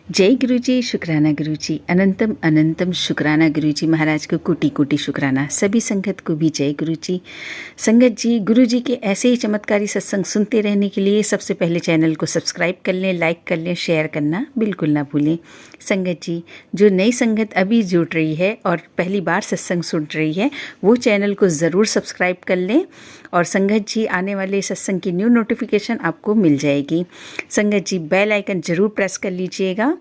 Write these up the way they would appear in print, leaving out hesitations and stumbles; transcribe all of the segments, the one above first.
जय गुरुजी, शुक्राना गुरुजी, अनंतम अनंतम शुक्राना गुरुजी, महाराज को कोटि कोटि शुक्राना। सभी संगत को भी जय गुरुजी। संगत जी, गुरुजी के ऐसे ही चमत्कारी सत्संग सुनते रहने के लिए सबसे पहले चैनल को सब्सक्राइब कर लें, लाइक कर लें, शेयर करना बिल्कुल ना भूलें। संगत जी, जो नई संगत अभी जुड़ रही है और पहली बार सत्संग सुन रही है, वो चैनल को ज़रूर सब्सक्राइब कर लें और संगत जी आने वाले सत्संग की न्यू नोटिफिकेशन आपको मिल जाएगी। संगत जी, बेल आइकन ज़रूर प्रेस कर लीजिएगा।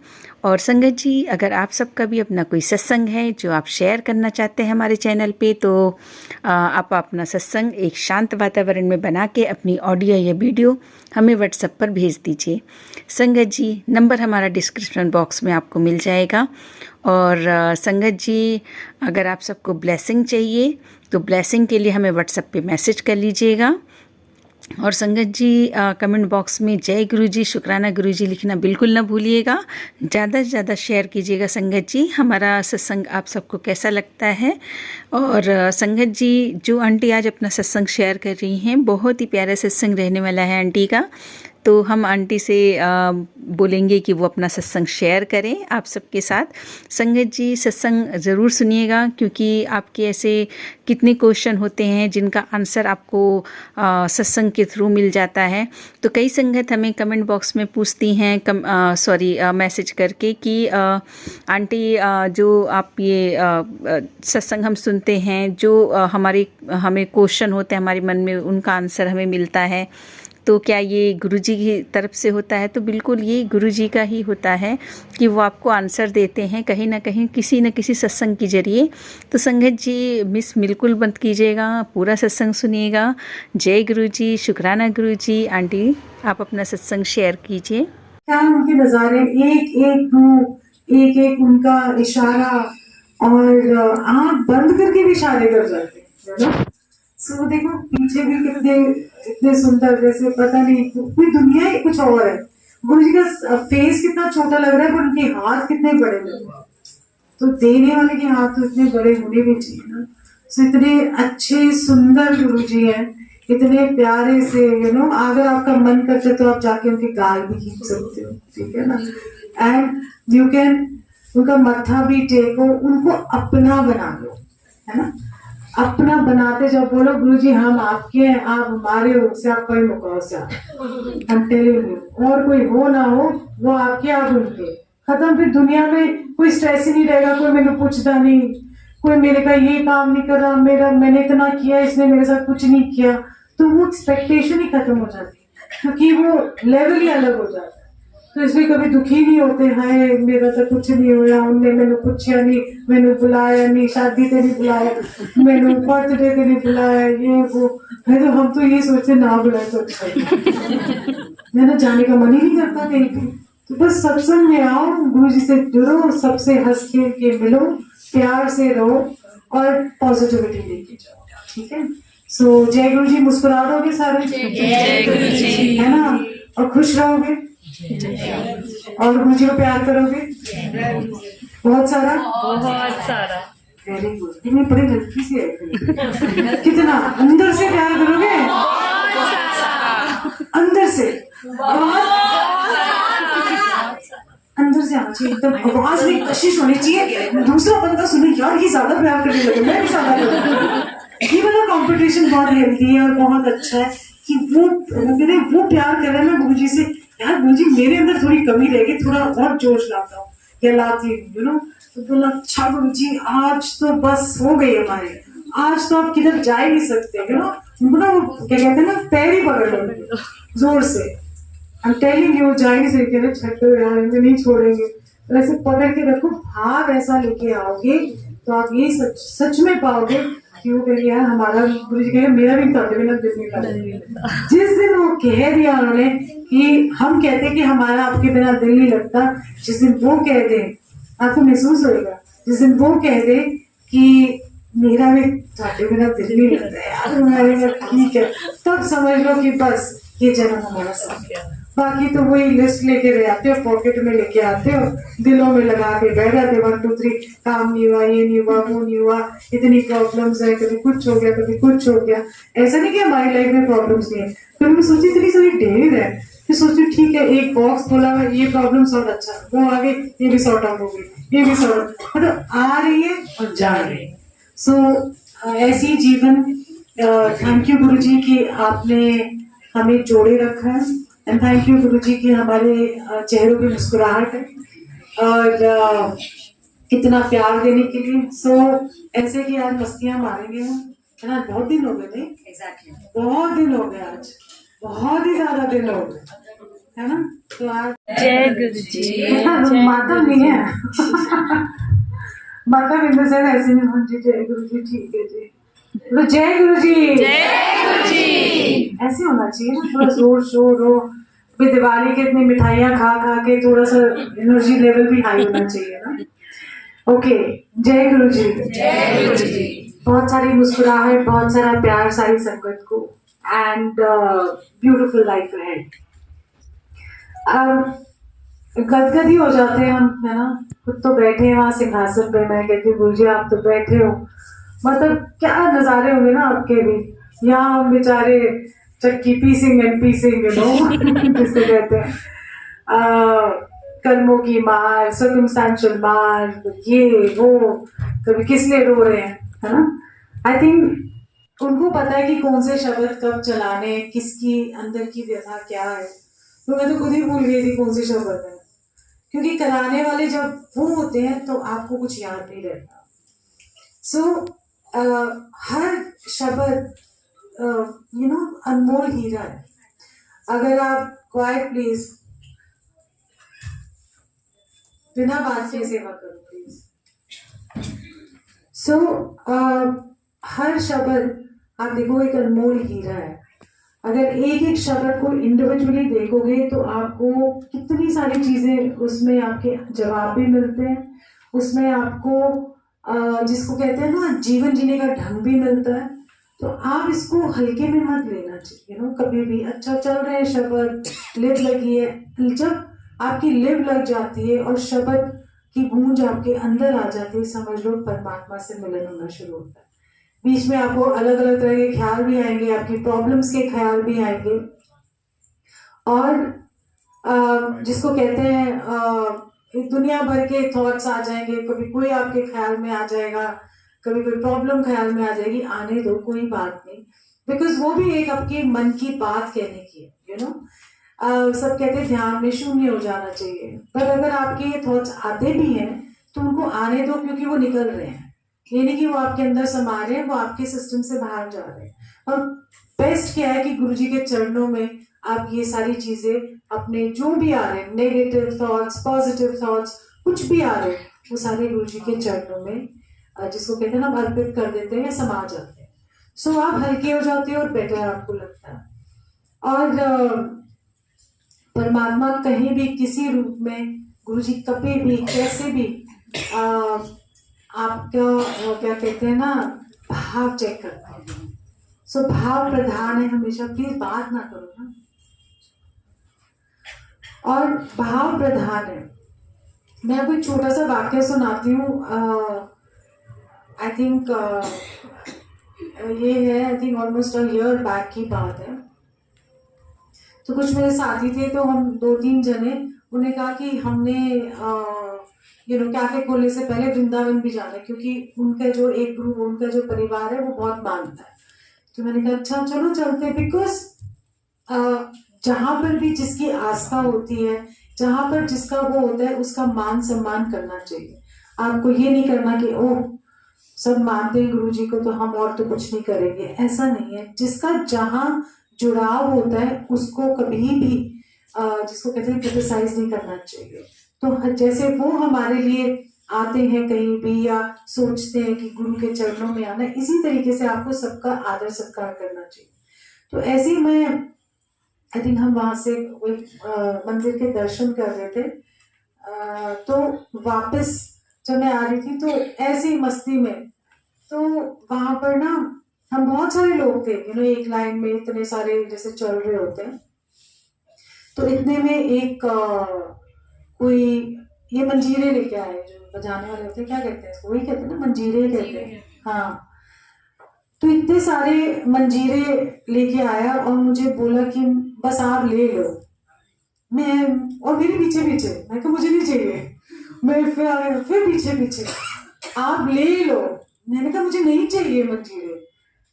और संगत जी, अगर आप सबका भी अपना कोई सत्संग है जो आप शेयर करना चाहते हैं हमारे चैनल पे, तो आप अपना सत्संग एक शांत वातावरण में बना के अपनी ऑडियो या वीडियो हमें व्हाट्सएप पर भेज दीजिए। संगत जी, नंबर हमारा डिस्क्रिप्शन बॉक्स में आपको मिल जाएगा। और संगत जी, अगर आप सबको ब्लेसिंग चाहिए तो ब्लेसिंग के लिए हमें व्हाट्सएप पे मैसेज कर लीजिएगा। और संगत जी, कमेंट बॉक्स में जय गुरुजी, शुक्राना गुरुजी लिखना बिल्कुल ना भूलिएगा। ज़्यादा से ज़्यादा शेयर कीजिएगा संगत जी। हमारा सत्संग आप सबको कैसा लगता है। और संगत जी, जो आंटी आज अपना सत्संग शेयर कर रही हैं, बहुत ही प्यारा सत्संग रहने वाला है आंटी का। तो हम आंटी से बोलेंगे कि वो अपना सत्संग शेयर करें आप सबके साथ। संगत जी, सत्संग ज़रूर सुनिएगा, क्योंकि आपके ऐसे कितने क्वेश्चन होते हैं जिनका आंसर आपको सत्संग के थ्रू मिल जाता है। तो कई संगत हमें कमेंट बॉक्स में पूछती हैं मैसेज करके कि आंटी, जो आप ये सत्संग हम सुनते हैं, जो हमें क्वेश्चन होते हैं हमारे मन में, उनका आंसर हमें मिलता है, तो क्या ये गुरुजी की तरफ से होता है? तो बिल्कुल ये गुरुजी का ही होता है कि वो आपको आंसर देते हैं कहीं ना कहीं, किसी न किसी सत्संग के जरिए। तो संगत जी, मिस बिल्कुल मत कीजिएगा, पूरा सत्संग सुनिएगा। जय गुरुजी, शुक्राना गुरुजी। आंटी, आप अपना सत्संग शेयर कीजिए। क्या उनके नज़ारे, एक एक रूप, एक एक उनका इशारा, और आँख बंद करके भी इशारे कर जाते हैं ना। सो देखो पीछे भी कितने इतने सुंदर, जैसे पता नहीं पूरी दुनिया ही कुछ और है। गुरु जी का फेस कितना छोटा लग रहा है, पर उनके हाथ कितने बड़े लग रहे हैं। तो देने वाले के हाथ तो इतने बड़े होने भी चाहिए ना। सो इतने अच्छे सुंदर गुरु जी हैं, इतने प्यारे से, अगर आपका मन करता तो आप जाके उनके गाल भी खींच सकते हो, ठीक है ना। एंड यू कैन उनका मत्था भी टेको, उनको अपना बना लो, है ना। अपना बनाते जब बोलो गुरुजी हम आपके हैं, आप हमारे हो, से आप कोई मुकाबला, हम टेलिंग यू, और कोई हो ना हो, वो आपके, आप उनके, खत्म। फिर दुनिया में कोई स्ट्रेस ही नहीं रहेगा, कोई मेरे पूछता नहीं, कोई मेरे का ये काम नहीं कर रहा, मैंने इतना किया, इसने मेरे साथ कुछ नहीं किया। तो वो एक्सपेक्टेशन ही खत्म हो जाती है, क्योंकि वो लेवल ही अलग हो जाता है। तो इसलिए कभी दुखी नहीं होते, हाय मेरा तो कुछ नहीं होया, उनने मैंने पूछा नहीं, मैंने बुलाया नहीं, शादी ते नहीं बुलाया, मैंने बर्थडे ते नहीं बुलाया, ये वो है। तो हम तो ये सोचते ना बुलाए तो अच्छा है ना, जाने का मन ही नहीं करता कहीं पे। तो बस सत्संग में आओ, गुरु जी से जुड़ो, सबसे हंस खेल के मिलो, प्यार से रहो और पॉजिटिविटी लेके जाओ, ठीक है। सो जय गुरु जी। मुस्कुरा रहोगे सारे, जय गुरु जी, है ना, और खुश रहोगे, और गुरु जी को प्यार करोगे बहुत सारा, बहुत सारा। Very good. इतनी बड़ी लड़की सी है, कितना अंदर से प्यार करोगे, अंदर से अंदर से आना चाहिए, एकदम आवाज में कशिश होनी चाहिए, दूसरा बंदा सुने यार ये ज्यादा प्यार करने लगे, मैं भी ज्यादा करूँ। ये वाला कंपटीशन बहुत हेल्दी है और बहुत अच्छा है कि वो प्यार कर रहे हैं ना गुरु जी से, यार गुरु जी मेरे अंदर थोड़ी कमी रहेगी, थोड़ा और जोश लाता हूँ या लाती हूँ, तो बोला अच्छा गुरु जी आज तो बस हो गई हमारे, आज तो आप किधर जा ही नहीं सकते, वो क्या कहते हैं ना, पैर ही पकड़ लो जोर से, I'm telling you, जा ही नहीं सकते, छठो यार इनको नहीं छोड़ेंगे, तो ऐसे पकड़ के रखो, भाव ऐसा लेके आओगे तो आप ये सच में पाओगे कि वो कहेंगे यार हमारा, गुरु जी कहेंगे मेरा भी ਤੁਹਾਡੇ बिना दिल नहीं लगता। जिस दिन वो कह दिया उन्होंने कि हम कहते कि हमारा आपके बिना दिल नहीं लगता, जिस दिन वो कह दे आपको महसूस होगा, जिस दिन वो कह दे कि मेरा भी ਤੁਹਾਡੇ बिना दिल नहीं लगता यार, हमारे ठीक है, तब समझ लो कि बस ये जन्म हमारा साथ। बाकी तो वही लिस्ट लेके रह आते हो, पॉकेट में लेके आते हो, दिलों में लगा के बैठ जाते, 1 2 3 काम नहीं हुआ, ये नहीं हुआ, वो नहीं हुआ, इतनी प्रॉब्लम्स है, कभी कुछ हो गया कभी कुछ हो गया। ऐसा नहीं कि हमारी लाइफ में प्रॉब्लम्स नहीं है, कभी मैं सोची इतनी सारी ढेर है, फिर सोचती हूँ ठीक है, एक बॉक्स खोला है, ये प्रॉब्लम सॉल्व, अच्छा वो आगे ये भी सॉर्ट आउट हो गई, ये भी सॉर्ट, मतलब आ रही है और जा रही है। सो ऐसी जीवन, थैंक यू गुरु जी कि आपने हमें जोड़े रखा है, एंड थैंक यू गुरु जी कि हमारे चेहरों की मुस्कुराहट है और इतना प्यार देने के लिए। सो ऐसे कि आज मस्तियां मारेंगे हम, है ना, बहुत दिन हो गए, नहीं एग्जैक्टली। बहुत दिन हो गए, आज बहुत ही ज्यादा दिन हो गए, है ना। तो आज जय गुरु जी। मातम नहीं है मातम इन द सेंस ऐसे नहीं, हाँ जी जय गुरु जी, ठीक है जी, तो जय गुरु जी, जय गुरु जी। ऐसे होना चाहिए ना, थोड़ा जोर शोर हो। फिर दिवाली के इतनी मिठाइयाँ खा खा के थोड़ा सा एनर्जी लेवल भी हाई होना चाहिए ना। ओके, जय गुरु जी। जय गुरु जी। बहुत सारी मुस्कुराहट, बहुत सारा प्यार सारी संगत को, एंड ब्यूटीफुल लाइफ अहेड। गदगद ही हो जाते हैं हम, है ना। खुद तो बैठे हैं वहां सिंहासन पे, मैं कहती हूँ गुरु जी आप तो बैठे हो, मतलब क्या नजारे होंगे ना आपके भी। यहाँ हम बेचारे चक्की पीसिंग एंड पीसिंग, यू नो जिसको कहते हैं कर्मों की मार, सर्कमस्टेंशियल मार, ये वो, कभी किस लिए रो रहे हैं, है ना। आई थिंक उनको पता है कि कौन से शब्द कब चलाने, किसकी अंदर की व्यथा क्या है। तो मैं तो खुद ही भूल गई थी कौन से शब्द है, क्योंकि कराने वाले जब वो होते हैं तो आपको कुछ याद नहीं रहता। सो हर शब्द यू नो अनमोल हीरा है। अगर आप क्वाइट प्लीज, बिना बात के सेवा करो प्लीज। सो हर शब्द आप देखो एक अनमोल हीरा है। अगर एक एक शब्द को इंडिविजुअली देखोगे तो आपको कितनी सारी चीजें उसमें आपके जवाब भी मिलते हैं, उसमें आपको जिसको कहते हैं ना जीवन जीने का ढंग भी मिलता है। तो आप इसको हल्के में मत लेना चाहिए, नो कभी भी। अच्छा चल रहे हैं शब्द, लिव लगी है, जब आपकी लिव लग जाती है और शब्द की गूंज आपके अंदर आ जाती है, समझ लो परमात्मा से मिलन होना शुरू होता है। बीच में आपको अलग अलग तरह के ख्याल भी आएंगे, आपकी प्रॉब्लम्स के ख्याल भी आएंगे, और जिसको कहते हैं दुनिया भर के थॉट्स आ जाएंगे। कभी कोई आपके ख्याल में आ जाएगा, कभी कोई प्रॉब्लम ख्याल में आ जाएगी, आने दो, कोई बात नहीं, बिकॉज वो भी एक आपके मन की बात कहने की है, यू नो। सब कहते हैं ध्यान में शून्य हो जाना चाहिए, पर अगर आपके ये थॉट्स आते भी हैं तो उनको आने दो, क्योंकि वो निकल रहे हैं, ये नहीं कि वो आपके अंदर समा रहे हैं, वो आपके सिस्टम से बाहर जा रहे हैं। और बेस्ट क्या है कि गुरुजी के चरणों में आप ये सारी चीजें अपने जो भी आ रहे हैं, नेगेटिव थॉट्स, पॉजिटिव थॉट्स, कुछ भी आ रहे हैं, वो सारे गुरुजी के चरणों में जिसको कहते हैं ना अर्पित कर देते हैं, समा जाते हैं। सो आप हल्के हो जाते हो और बेटर आपको लगता है। और परमात्मा कहीं भी किसी रूप में, गुरुजी कभी भी कैसे भी आपका क्या कहते हैं ना भाव चेक करते हैं। सो भाव प्रधान है हमेशा, प्लीज बात ना करो ना। और भाव प्रधान है। मैं आपको एक छोटा सा वाक्य सुनाती हूँ। आई थिंक ये है, I think almost a year back की बात है। तो कुछ मेरे साथी थे, तो हम 2-3 जने, उन्हें कहा कि हमने यू नो कैफे खोलने से पहले वृंदावन भी जाना है, क्योंकि उनका जो एक ग्रुप, उनका जो परिवार है वो बहुत मानता है। तो मैंने कहा अच्छा चलो चलते हैं, बिकॉज जहां पर भी जिसकी आस्था होती है, जहां पर जिसका वो होता है, उसका मान सम्मान करना चाहिए। आपको ये नहीं करना कि ओह सब मानते हैं गुरु जी को तो हम और तो कुछ नहीं करेंगे, ऐसा नहीं है। जिसका जहां जुड़ाव होता है उसको कभी भी जिसको कहते हैं क्रिटिसाइज नहीं करना चाहिए। तो जैसे वो हमारे लिए आते हैं कहीं भी, या सोचते हैं कि गुरु के चरणों में आना, इसी तरीके से आपको सबका आदर सत्कार करना चाहिए। तो ऐसे ही मैं आई थिंक हम वहां से मंदिर के दर्शन कर रहे थे, तो वापस जब मैं आ रही थी तो ऐसे ही मस्ती में, तो वहां पर ना हम बहुत सारे लोग थे, यू नो एक लाइन में इतने सारे जैसे चल रहे होते हैं। तो इतने में एक कोई ये मंजीरे लेके आए, जो बजाने वाले होते हैं, क्या कहते हैं इसको, वही कहते हैं ना, मंजीरे ही कहते हैं, हाँ। तो इतने सारे मंजीरे लेके आया और मुझे बोला कि बस आप ले लो। मैं और मेरे पीछे पीछे, मैं कहा मुझे नहीं चाहिए। मैं फिर आ गया, फिर पीछे पीछे, आप ले लो। मैंने कहा मुझे नहीं चाहिए मंजीरे।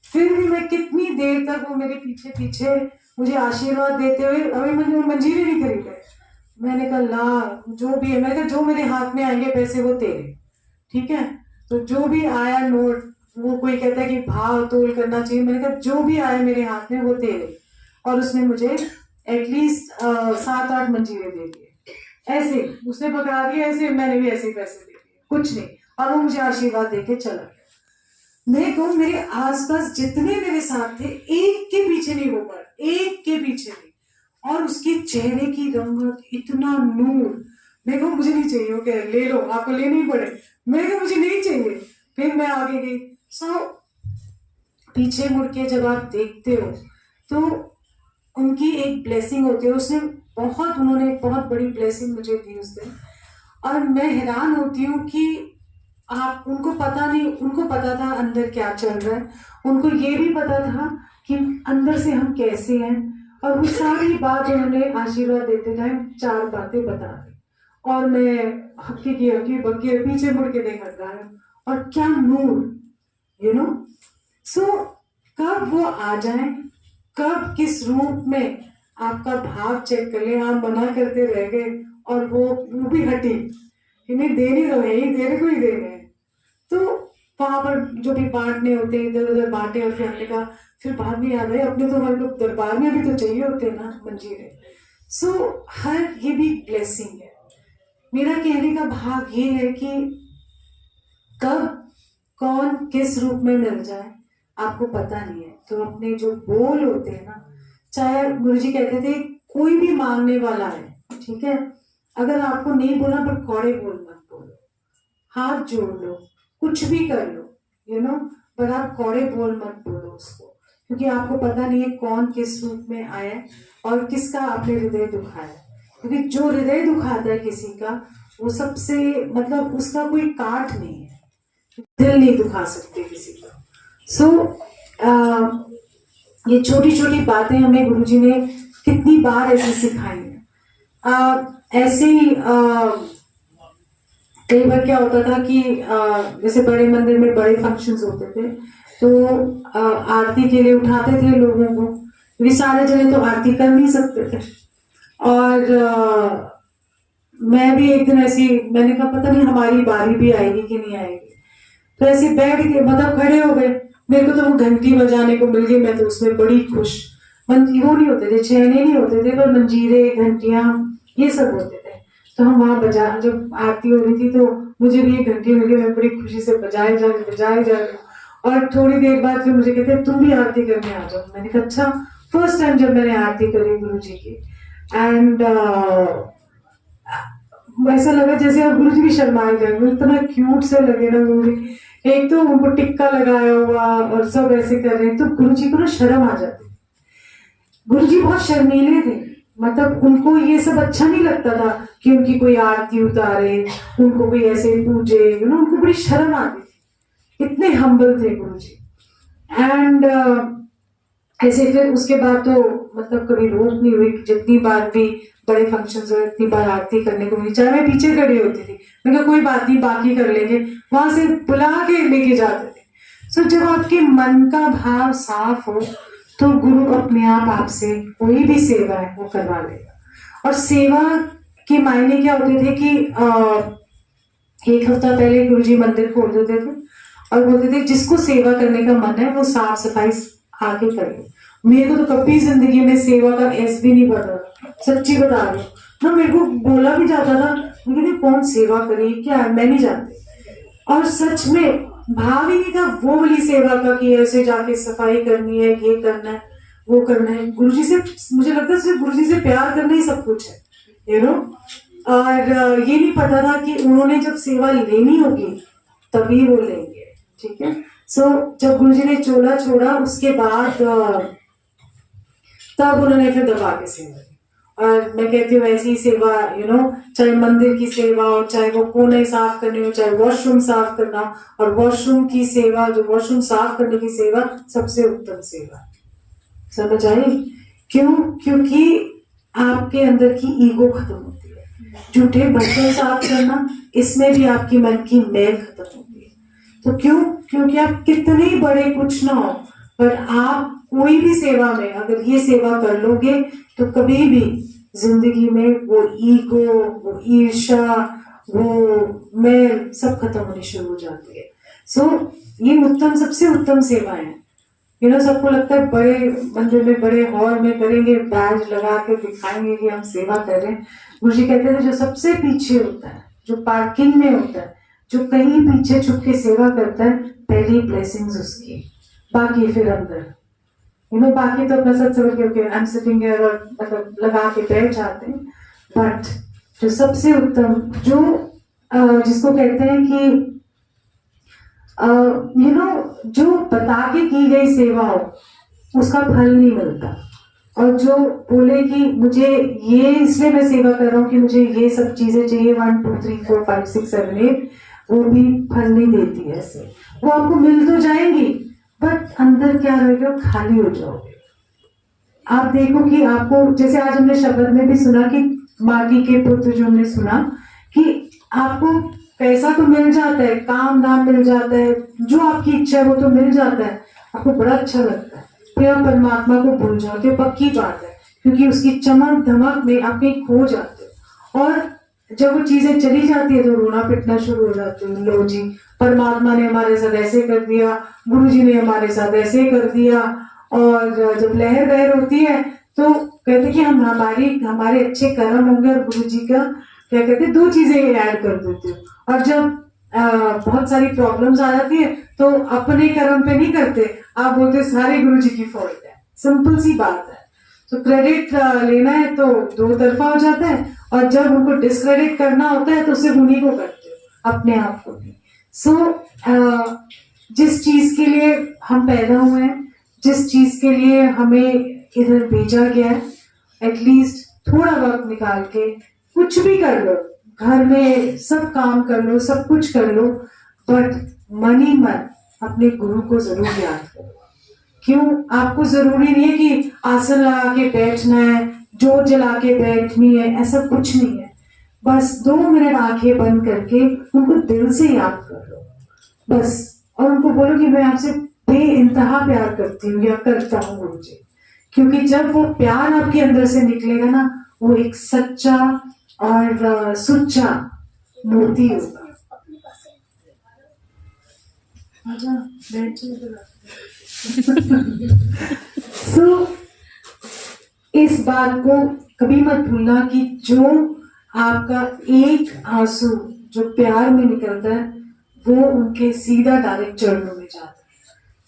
फिर भी मैं कितनी देर तक वो मेरे पीछे पीछे मुझे आशीर्वाद देते हुए, अभी मैंने मंजीरे नहीं खरीदे। मैंने कहा ला जो भी है, मैंने कहा जो मेरे हाथ में आएंगे पैसे वो तेरे, ठीक है। तो जो भी आया नोट, वो कोई कहता है कि भाव तोल करना चाहिए, मैंने कहा जो भी आया मेरे हाथ में वो तेरे। और उसने मुझे एटलीस्ट 7-8 मंजीरे दे दिए। ऐसे उसने पकड़ा दिया, ऐसे मैंने भी ऐसे ही पैसे दे दिए, कुछ नहीं। और वो मुझे आशीर्वाद देके चला गया। मैं कहूँ मेरे आसपास जितने मेरे साथ थे, एक के पीछे नहीं वो पड़ा, एक के पीछे नहीं। और उसके चेहरे की रंगत, इतना नूर। मैं कहूँ मुझे नहीं चाहिए, ओके ले लो, आपको लेने ही पड़े। मैं कहूँ मुझे नहीं चाहिए। फिर मैं आगे गई। पीछे मुड़ के जब आप देखते हो तो उनकी एक ब्लेसिंग होती है। उन्होंने बहुत बड़ी ब्लेसिंग मुझे दी उस दिन। और मैं हैरान होती हूँ कि आप उनको पता नहीं, उनको पता था अंदर क्या चल रहा है, उनको ये भी पता था कि अंदर से हम कैसे हैं। और वो सारी बात उन्होंने आशीर्वाद देते टाइम 4 बातें बता दी। और मैं हक्की बक्की पीछे मुड़ के देखा था, और क्या नूर, यू नो। सो कब वो आ जाए, कब किस रूप में आपका भाव चेक कर ले। आप मना करते रह गए और वो भी हटी, इन्हें दे नहीं रहे, यही देने को ही दे रहे हैं। तो वहां पर जो भी बांटने होते हैं, इधर उधर बांटे। और फिर हमने कहा, फिर बाद में याद आया अपने तो हमारे को दरबार में भी तो चाहिए होते हैं ना मंजीरे। सो हर ये भी ब्लेसिंग है। मेरा कहने का भाव ये है कि कब कौन किस रूप में मिल जाए आपको पता नहीं है। तो अपने जो बोल होते हैं ना, चाहे गुरुजी कहते थे कोई भी मांगने वाला है, ठीक है, अगर आपको नहीं बोला पर कौड़े बोल मत बोलो, हाथ जोड़ लो, कुछ भी कर लो, यू नो, पर आप कौड़े बोल मत बोलो उसको। क्योंकि आपको पता नहीं है कौन किस रूप में आया और किसका आपने हृदय दुखाया। क्योंकि जो हृदय दुखाता है किसी का, वो सबसे मतलब उसका कोई काट नहीं है, दिल नहीं दुखा सकते किसी का। सो ये छोटी छोटी बातें हमें गुरुजी ने कितनी बार ऐसी सिखाई है। ऐसे ही कई बार क्या होता था कि जैसे बड़े मंदिर में बड़े फंक्शंस होते थे, तो आरती के लिए उठाते थे लोगों को, क्योंकि सारे जने तो आरती कर नहीं सकते थे। और मैं भी एक दिन ऐसी, मैंने कहा पता नहीं हमारी बारी भी आएगी कि नहीं आएगी। तो ऐसे बैठ के मतलब खड़े हो गए, मेरे को तो वो घंटी बजाने को मिल गई, मैं तो उसमें बड़ी खुश। वो नहीं होते थे, छेने नहीं होते थे, पर मंजीरे, घंटियां, ये सब होते थे। तो हम वहां बजा, जब आरती हो रही थी तो मुझे भी एक घंटी मिल गई, मैं बड़ी खुशी से बजाए जा रही। और थोड़ी देर बाद फिर मुझे कहते तुम भी आरती करने आ जाओ। मैंने कहा अच्छा। फर्स्ट टाइम जब मैंने आरती करी गुरु जी की, एंड ऐसा लगा जैसे आप गुरु जी भी शर्माए जाएंगे, इतना क्यूट से लगे ना गुरु जी। एक तो उनको टिक्का लगाया हुआ और सब ऐसे कर रहे हैं, तो गुरु जी को ना शर्म आ जाती। गुरु जी बहुत शर्मीले थे, मतलब उनको ये सब अच्छा नहीं लगता था कि उनकी कोई आरती उतारे, उनको कोई ऐसे पूजे, यू नो, उनको बड़ी शर्म आती थी। इतने हम्बल थे गुरु जी। एंड ऐसे फिर उसके बाद तो मतलब कभी रोक नहीं हुई, जितनी बार भी बड़े फंक्शंस हुए इतनी बार आरती करने को मिली, चाहे मैं पीछे खड़ी होती थी। मैं कहा कोई बात नहीं, बाकी कर लेंगे, वहां से बुला के लेके जाते थे। सो जब आपके मन का भाव साफ हो तो गुरु अपने आप आपसे कोई भी सेवा है वो करवा लेगा। और सेवा के मायने क्या होते थे कि 1 हफ्ता पहले गुरु जी मंदिर खोल देते थे और बोलते थे जिसको सेवा करने का मन है वो साफ सफाई आके करे। मेरे को तो कभी जिंदगी में सेवा का एस भी नहीं पता, सच्ची बता रही हूँ ना। मेरे को बोला भी जाता था, मुझे कौन सेवा करे क्या है, मैं नहीं जानती। और सच में भाव ही नहीं था वो वाली सेवा का कि ऐसे जाके सफाई करनी है, ये करना है, वो करना है। गुरुजी से मुझे लगता है सिर्फ गुरुजी से प्यार करना ही सब कुछ है, यू नो। और ये नहीं पता था कि उन्होंने जब सेवा लेनी होगी तभी वो लेंगे, ठीक है। सो जब गुरुजी ने चोला छोड़ा उसके बाद तब उन्होंने फिर दबा के सेवा की। और मैं कहती हूँ ऐसी सेवा, यू नो, चाहे मंदिर की सेवा हो, चाहे वो कोने साफ करने हो, चाहे वॉशरूम साफ करना, और वॉशरूम की सेवा, जो वॉशरूम साफ करने की सेवा सबसे उत्तम सेवा। समझ आई? क्यों? क्योंकि आपके अंदर की ईगो खत्म होती है। झूठे बर्तन साफ करना, इसमें भी आपकी मन की मैल खत्म होती है। तो क्यों? क्योंकि आप कितने ही बड़े कुछ ना हो, पर आप कोई भी सेवा में अगर ये सेवा कर लोगे तो कभी भी जिंदगी में वो ईगो, वो ईर्ष्या, वो मैल सब खत्म होनी शुरू हो जाती है। सो ये उत्तम, सबसे उत्तम सेवा है। सबको लगता है बड़े मंदिर में, बड़े हॉल में करेंगे, बैज लगा के दिखाएंगे कि हम सेवा कर रहे हैं। गुरु जी कहते थे जो सबसे पीछे होता है, जो पार्किंग में होता है, जो कहीं पीछे छुप के सेवा करता है, पहली ब्लेसिंग्स उसकी, बाकी फिर अंदर। बाकी तो अपना सत्संग के आई एम सिटिंग हियर और मतलब लगा के बैठ जाते हैं। बट जो सबसे उत्तम, जो जिसको कहते हैं कि जो बता के की गई सेवा हो उसका फल नहीं मिलता, और जो बोले कि मुझे ये इसलिए मैं सेवा कर रहा हूँ कि मुझे ये सब चीजें चाहिए 1 2 3 4 5 6 7 8, वो भी फल नहीं देती है। ऐसे वो आपको मिल तो जाएंगी बट अंदर क्या रहेगा, खाली हो जाओगे। आप देखो कि आपको, जैसे आज हमने शब्द में भी सुना कि माटी के पुत्र, जो हमने सुना कि आपको पैसा तो मिल जाता है, काम धाम मिल जाता है, जो आपकी इच्छा है वो तो मिल जाता है, आपको बड़ा अच्छा लगता है, फिर आप परमात्मा को भूल जाते हो, पक्की बात है, क्योंकि उसकी चमक धमक में आप कहीं खो जाते हो। और जब वो चीजें चली जाती है तो रोना पिटना शुरू हो जाते हो, लो जी परमात्मा ने हमारे साथ ऐसे कर दिया, गुरु जी ने हमारे साथ ऐसे कर दिया। और जब लहर बहर होती है तो कहते कि हम हमारे अच्छे कर्म होंगे, और गुरु जी का क्या कहते, 2 चीजें ऐड कर देते हो। और जब बहुत सारी प्रॉब्लम्स आ जाती है तो अपने कर्म पे नहीं करते, आप बोलते सारे गुरु जी की फॉल्ट है। सिंपल सी बात है। तो क्रेडिट लेना है तो 2 तरफा हो जाता है, और जब उनको डिस्क्रेडिट करना होता है तो सिर्फ उन्हीं को करते हो, अपने आप को नहीं। सो जिस चीज के लिए हम पैदा हुए हैं, जिस चीज के लिए हमें इधर भेजा गया है, एटलीस्ट थोड़ा वक्त निकाल के कुछ भी कर लो, घर में सब काम कर लो, सब कुछ कर लो, बट मन ही मन अपने गुरु को जरूर याद करो। क्यों? आपको जरूरी नहीं है कि आसन लगा के बैठना है, जोत जला के बैठनी है, ऐसा कुछ नहीं है। बस 2 मिनट आंखें बंद करके उनको दिल से याद कर लो बस, और उनको बोलो कि मैं आपसे बेइंतहा प्यार करती हूँ या करता हूँ गुरु जी। क्योंकि जब वो प्यार आपके अंदर से निकलेगा ना, वो एक सच्चा और सुच्चा मूर्ति होगा। सो इस बात को कभी मत भूलना कि जो आपका एक आंसू जो प्यार में निकलता है, वो उनके सीधा डायरेक्ट चरणों में जाता है,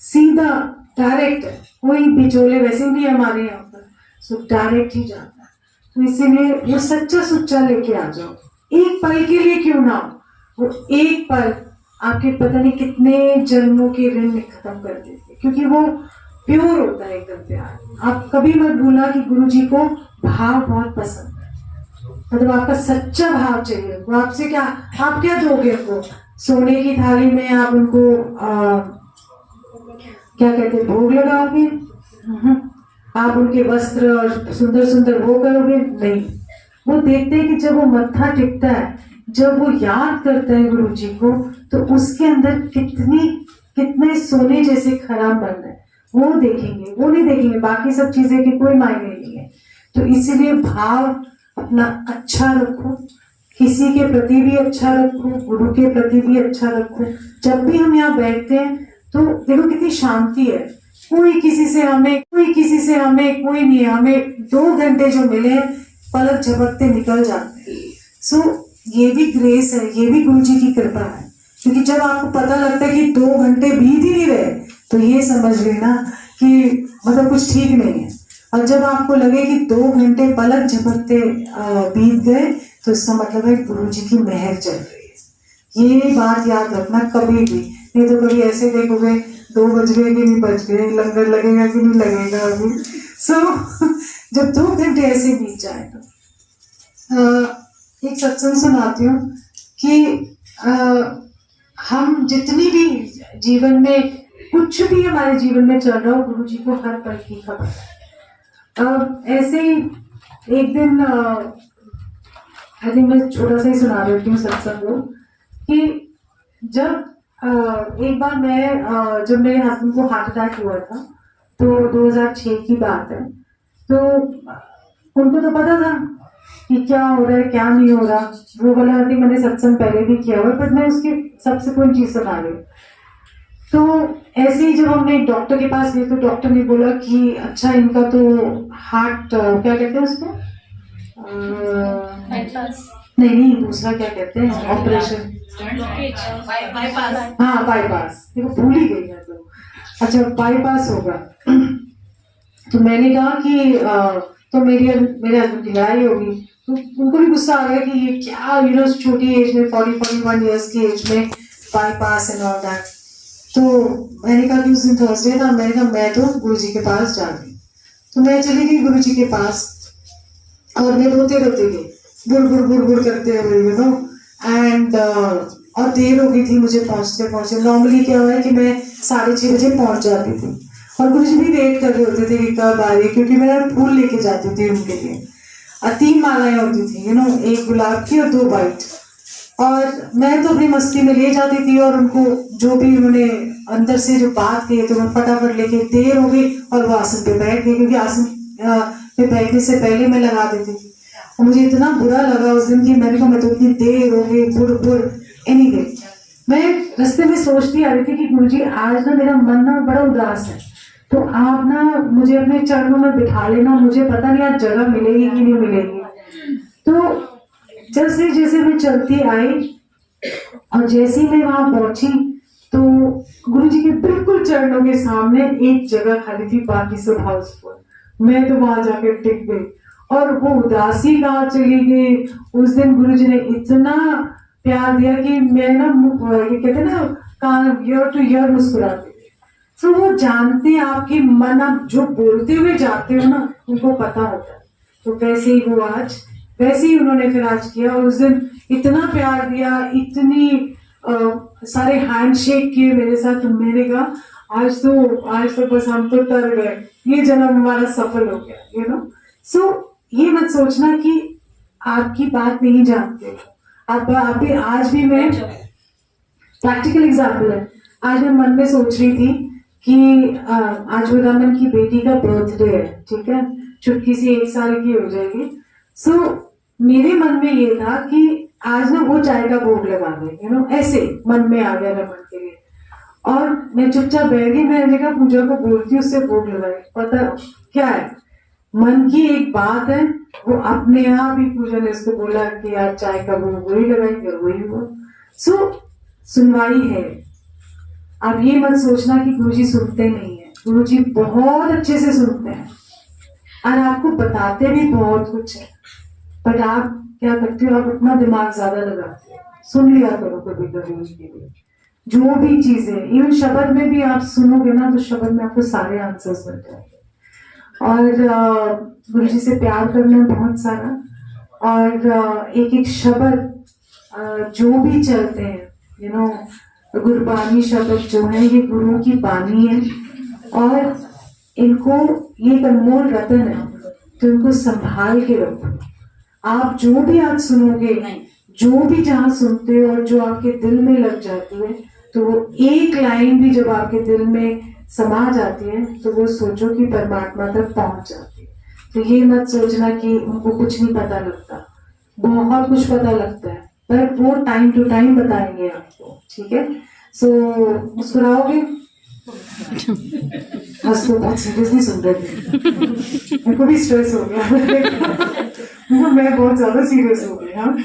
सीधा डायरेक्ट, कोई बिचौले वैसे नहीं हमारे यहाँ पर, सो डायरेक्ट ही जाता है। तो इसीलिए वो सच्चा सुच्चा लेके आ जाओ, एक पल के लिए क्यों ना हो, वो एक पल आपके पता नहीं कितने जन्मों के ऋण खत्म कर देते, क्योंकि वो प्योर होता है एकदम प्यार। आप कभी मत भूलना कि गुरु जी को भाव बहुत पसंद है, मतलब आपका सच्चा भाव चाहिए। वो आपसे क्या, आप क्या दोगे उनको? सोने की थाली में आप उनको क्या कहते हैं, भोग लगाओगे? आप उनके वस्त्र और सुंदर सुंदर वो करोगे? नहीं। वो देखते हैं कि जब वो मत्था टिकता है, जब वो याद करता है गुरु जी को, तो उसके अंदर कितने सोने जैसे खराब बन रहे हैं, वो देखेंगे, वो नहीं देखेंगे बाकी सब चीजें की कोई मायने नहीं है। तो इसीलिए भाव अपना अच्छा रखो, किसी के प्रति भी अच्छा रखो, गुरु के प्रति भी अच्छा रखो। जब भी हम यहाँ बैठते हैं तो देखो कितनी शांति है, कोई किसी से हमें कोई नहीं है, हमें 2 घंटे जो मिले पलक झपकते निकल जाते हैं। सो ये भी ग्रेस है, ये भी गुरु जी की कृपा है, क्योंकि जब आपको पता लगता है कि 2 घंटे बीत ही नहीं रहे, तो ये समझ लेना कि मतलब कुछ ठीक नहीं है। और जब आपको लगे कि 2 घंटे पलक झपकते बीत गए, तो इसका मतलब है गुरु जी की मेहर चल रही है। ये बात याद रखना कभी भी, नहीं तो कभी ऐसे देखोगे 2 बज गए कि नहीं बज गए, लंगर लगेगा कि नहीं लगेगा अभी। सो जब 2 घंटे ऐसे बीत जाए तो एक सत्संग सुनाती हूँ कि हम जितनी भी जीवन में कुछ भी हमारे जीवन में चल रहा हो, गुरु जी को हर पल की खबर है। ऐसे ही एक दिन आई थिंक मैं छोटा सा ही सुना देती हूँ सत्संग को कि जब एक बार मैं जब मेरे हस्बैंड को हार्ट अटैक हुआ था तो 2006 की बात है। तो उनको तो पता था कि क्या हो रहा है क्या नहीं हो रहा, वो वाला आई थिंक मैंने सत्संग पहले भी किया हुआ, बट मैं उसकी सबसिक्वेंट चीज सुना रही हूँ। तो ऐसे ही जब हमने एक डॉक्टर के पास गए तो डॉक्टर ने बोला कि अच्छा इनका तो हार्ट क्या कहते हैं उसको नहीं दूसरा क्या कहते हैं ऑपरेशन, हाँ बाईपास, देखो भूल ही गई मैं तो। अच्छा बाईपास होगा। तो मैंने कहा कि तो मेरे हस्बैंड की लड़ाई होगी, तो उनको भी गुस्सा आ गया कि ये क्या छोटी एज में 40-41 ईयर्स की एज में बाईपास एंड ऑल दैट। तो मैंने कहा कि उस दिन थर्सडे था, मैंने कहा मैं तो गुरुजी के पास जा रही। तो मैं चली गई गुरुजी के पास और मैं रोते रोते गई, बुड़ करते हुए एंड और देर हो गई थी मुझे पहुंचते। नॉर्मली क्या हुआ है कि मैं 6:30 बजे पहुंच जाती थी और गुरुजी भी वेट कर रहे होते थे कि कब आ रही, क्योंकि मैं फूल लेके जाती थी उनके लिए। 3 मालाएं होती थी एक गुलाब की और 2 वाइट, और मैं तो अपनी मस्ती में ले जाती थी और उनको जो भी उन्होंने अंदर से जो बात कही तो मैं फटाफट लेके, देर हो गई और वो आसन पे बैठ गई, क्योंकि आसन पे बैठने से पहले मैं लगा देती थी। और मुझे इतना बुरा लगा उस दिन कि मैंने कहा मैं तो इतनी देर हो गई बुड़ एनीवे। मैं रास्ते में सोचती आ रही थी कि गुरुजी आज ना मेरा मन ना बड़ा उदास है, तो आप ना मुझे अपने चरणों में बिठा लेना, मुझे पता नहीं आज जगह मिलेगी कि नहीं मिलेगी। तो जैसे मैं चलती आई और जैसे ही मैं वहां पहुंची तो गुरुजी के बिल्कुल चरणों के सामने एक जगह खाली थी, बाकी सब हाउसफुल। मैं तो वहां जाकर टिक गई और वो उदासी कहाँ चली गई। उस दिन गुरुजी ने इतना प्यार दिया कि मैं ना ये कहते ना कान ईयर टू ईयर मुस्कुराती। तो वो जानते हैं आपके मन, आप जो बोलते हुए जाते हो ना उनको पता होता है। तो वैसे ही वो आज वैसे ही उन्होंने फिर आज किया। और उस दिन इतना प्यार दिया, इतनी सारे हैंडशेक किए मेरे साथ। तो मैंने कहा आज तो बस हम तो तर गए, ये जन्म हमारा सफल हो गया सो ये मत सोचना कि आपकी बात नहीं जानते हो आप भी। आज भी मैं प्रैक्टिकल एग्जाम्पल है, आज मैं मन में सोच रही थी कि आज वृंदावन की बेटी का बर्थडे है, ठीक है, चुटकी सी 1 साल की हो जाएगी। सो मेरे मन में ये था कि आज ना वो चाय का भोग लगा दे, ऐसे मन में आ गया रमन के लिए। और मैं चुपचाप बैठ गई, मैंने कहा पूजा को बोलती उससे भोग लगाई। पता क्या है, मन की एक बात है, वो अपने आप ही पूजा ने उसको बोला कि आज चाय का भोग वही लगाई, वही हुआ। सो सुनवाई है। आप ये मत सोचना कि गुरुजी सुनते नहीं है, गुरुजी बहुत अच्छे से सुनते हैं और आपको बताते भी बहुत कुछ है। बट आप क्या करते हो, आप अपना दिमाग ज्यादा लगाते हो। सुन लिया करो कभी कभी उसके लिए जो भी चीजें, इवन शब्द में भी आप सुनोगे ना तो शब्द में आपको सारे आंसर्स मिल जाएंगे। और गुरुजी से प्यार करना बहुत सारा, और एक एक शब्द जो भी चलते हैं गुरबानी शब्द जो है ये गुरु की बानी है और इनको ये एक अनमोल रतन है, तो इनको संभाल के रखो। आप जो भी आज सुनोगे, जो भी जहाँ सुनते हो और जो आपके दिल में लग जाती है, तो वो एक लाइन भी जब आपके दिल में समा जाती है तो वो सोचो कि परमात्मा तक पहुंच जाती है। तो ये मत सोचना कि उनको कुछ नहीं पता लगता, बहुत कुछ पता लगता है, पर वो टाइम टू टाइम बताएंगे आपको, ठीक है। सो मुस्कुराओगे, बस तो बहुत सीरियसली सुन रहे थे, मेरे को भी स्ट्रेस हो गया मैं बहुत ज्यादा सीरियस हो गई। हाँ